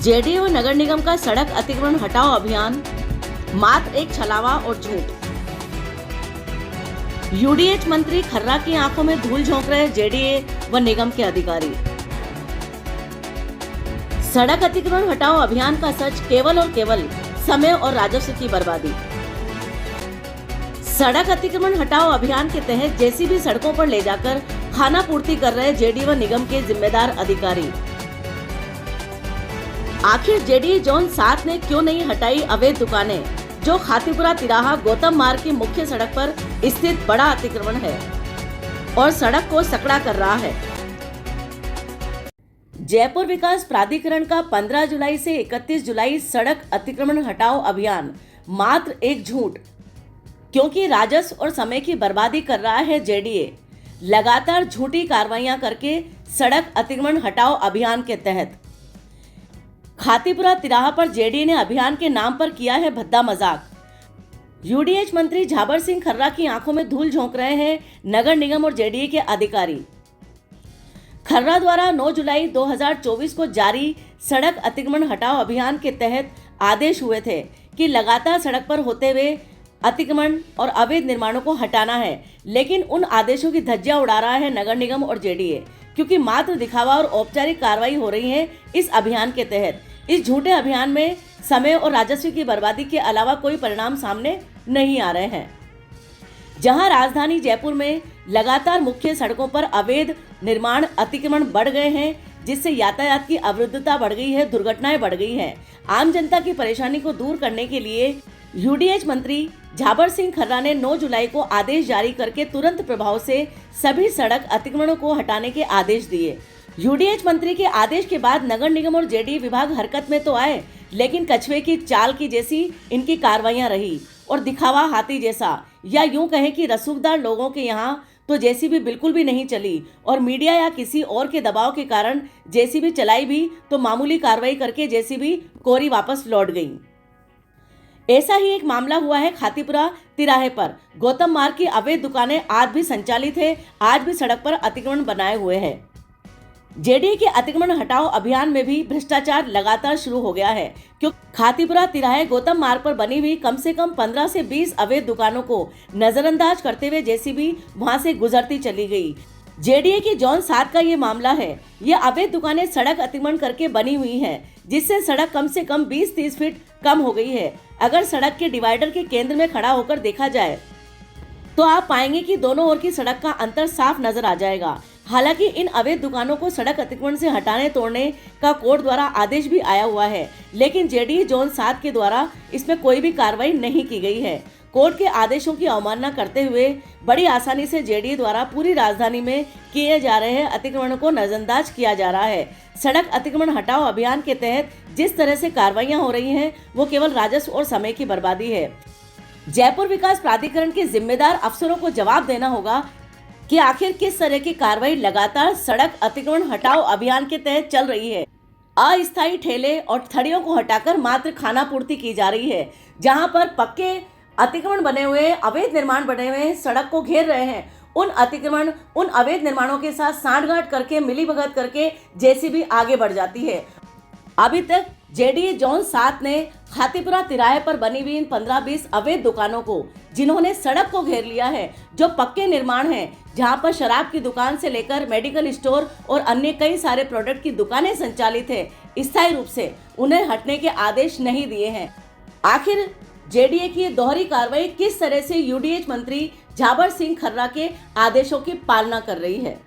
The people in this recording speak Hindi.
जेडीयू व नगर निगम का सड़क अतिक्रमण हटाओ अभियान मात्र एक छलावा और झूठ। यूडीएच मंत्री खर्रा की आंखों में धूल झोंक रहे जेडीए व निगम के अधिकारी। सड़क अतिक्रमण हटाओ अभियान का सच केवल और केवल समय और राजस्व की बर्बादी। सड़क अतिक्रमण हटाओ अभियान के तहत जेसीबी सड़कों पर ले जाकर खाना पूर्ति कर रहे जेडीए व निगम के जिम्मेदार अधिकारी। आखिर जेडीए जोन 7 ने क्यों नहीं हटाई अवैध दुकानें जो खातीपुरा तिराहा गौतम मार्ग की मुख्य सड़क पर स्थित बड़ा अतिक्रमण है और सड़क को सकड़ा कर रहा है। जयपुर विकास प्राधिकरण का 15 जुलाई से 31 जुलाई सड़क अतिक्रमण हटाओ अभियान मात्र एक झूठ, क्योंकि राजस्व और समय की बर्बादी कर रहा है जेडीए। लगातार झूठी कार्रवाइयां करके सड़क अतिक्रमण हटाओ अभियान के तहत खातीपुरा तिराहा पर जेडीए ने अभियान के नाम पर किया है भद्दा मजाक। यूडीएच मंत्री झाबर सिंह खर्रा की आंखों में धूल झोंक रहे हैं नगर निगम और जेडीए के अधिकारी। खर्रा द्वारा 9 जुलाई 2024 को जारी सड़क अतिक्रमण हटाओ अभियान के तहत आदेश हुए थे कि लगातार सड़क पर होते हुए अतिक्रमण और अवैध निर्माणों को हटाना है, लेकिन उन आदेशों की धज्जियां उड़ा रहा है नगर निगम और जेडीए, क्योंकि मात्र दिखावा और औपचारिक कार्रवाई हो रही है इस अभियान के तहत। इस झूठे अभियान में समय और राजस्व की बर्बादी के अलावा कोई परिणाम सामने नहीं आ रहे हैं। जहां राजधानी जयपुर में लगातार मुख्य सड़कों पर अवैध निर्माण अतिक्रमण बढ़ गए हैं, जिससे यातायात की अवरुद्धता बढ़ गई है, दुर्घटनाएं बढ़ गई हैं। आम जनता की परेशानी को दूर करने के लिए यूडीएच मंत्री झाबर सिंह खर्रा ने 9 जुलाई को आदेश जारी करके तुरंत प्रभाव से सभी सड़क अतिक्रमणों को हटाने के आदेश दिए। यूडीएच मंत्री के आदेश के बाद नगर निगम और जेडीए विभाग हरकत में तो आए, लेकिन कछुए की चाल की जैसी इनकी कार्रवाइयां रही और दिखावा हाथी जैसा, या यूं कहें कि रसूखदार लोगों के यहाँ तो जेसीबी बिल्कुल भी नहीं चली और मीडिया या किसी और के दबाव के कारण जेसीबी चलाई भी तो मामूली कार्रवाई करके जेसीबी कोरी वापस लौट गई। ऐसा ही एक मामला हुआ है खातीपुरा तिराहे पर। गौतम मार्ग की अवैध दुकानें आज भी संचालित है, आज भी सड़क पर अतिक्रमण बनाए हुए हैं। जेडीए के अतिक्रमण हटाओ अभियान में भी भ्रष्टाचार लगातार शुरू हो गया है, क्योंकि खातीपुरा तिराहे गौतम मार्ग पर बनी हुई कम से कम 15 से 20 अवैध दुकानों को नजरअंदाज करते हुए जेसीबी वहां से गुजरती चली गई। जेडीए की जोन 7 का ये मामला है। ये अवैध दुकानें सड़क अतिक्रमण करके बनी हुई हैं, जिससे सड़क कम से कम 20-30 फीट कम हो गई है। अगर सड़क के डिवाइडर के केंद्र में खड़ा होकर देखा जाए तो आप पाएंगे कि दोनों ओर की सड़क का अंतर साफ नजर आ जाएगा। हालांकि इन अवैध दुकानों को सड़क अतिक्रमण से हटाने तोड़ने का कोर्ट द्वारा आदेश भी आया हुआ है, लेकिन जेडीए जोन 7 के द्वारा इसमें कोई भी कार्रवाई नहीं की गई है। कोर्ट के आदेशों की अवमानना करते हुए बड़ी आसानी से जेडीए द्वारा पूरी राजधानी में किए जा रहे अतिक्रमण को नजरअंदाज किया जा रहा है। सड़क अतिक्रमण हटाओ अभियान के तहत जिस तरह से कार्रवाइयां हो रही हैं, वो केवल राजस्व और समय की बर्बादी है। जयपुर विकास प्राधिकरण के जिम्मेदार अफसरों को जवाब देना होगा कि आखिर किस तरह की कार्रवाई लगातार सड़क अतिक्रमण हटाओ अभियान के तहत चल रही है। अस्थायी ठेले और ठड़ियों को हटाकर मात्र खाना पूर्ति की जा रही है, जहां पर पक्के अतिक्रमण बने हुए, अवैध निर्माण बने हुए सड़क को घेर रहे हैं। उन अतिक्रमण, उन अवैध निर्माणों के साथ सांठगांठ करके, मिलीभगत करके जेसीबी आगे बढ़ जाती है। अभी तक जेडीए जोन 7 ने खातीपुरा तिराहे पर बनी हुई इन 15-20 अवैध दुकानों को, जिन्होंने सड़क को घेर लिया है, जो पक्के निर्माण हैं, जहां पर शराब की दुकान से लेकर मेडिकल स्टोर और अन्य कई सारे प्रोडक्ट की दुकानें संचालित है, स्थायी रूप से उन्हें हटने के आदेश नहीं दिए हैं। आखिर जेडीए की दोहरी कार्रवाई किस तरह से यूडीएच मंत्री झाबर सिंह खर्रा के आदेशों की पालना कर रही है।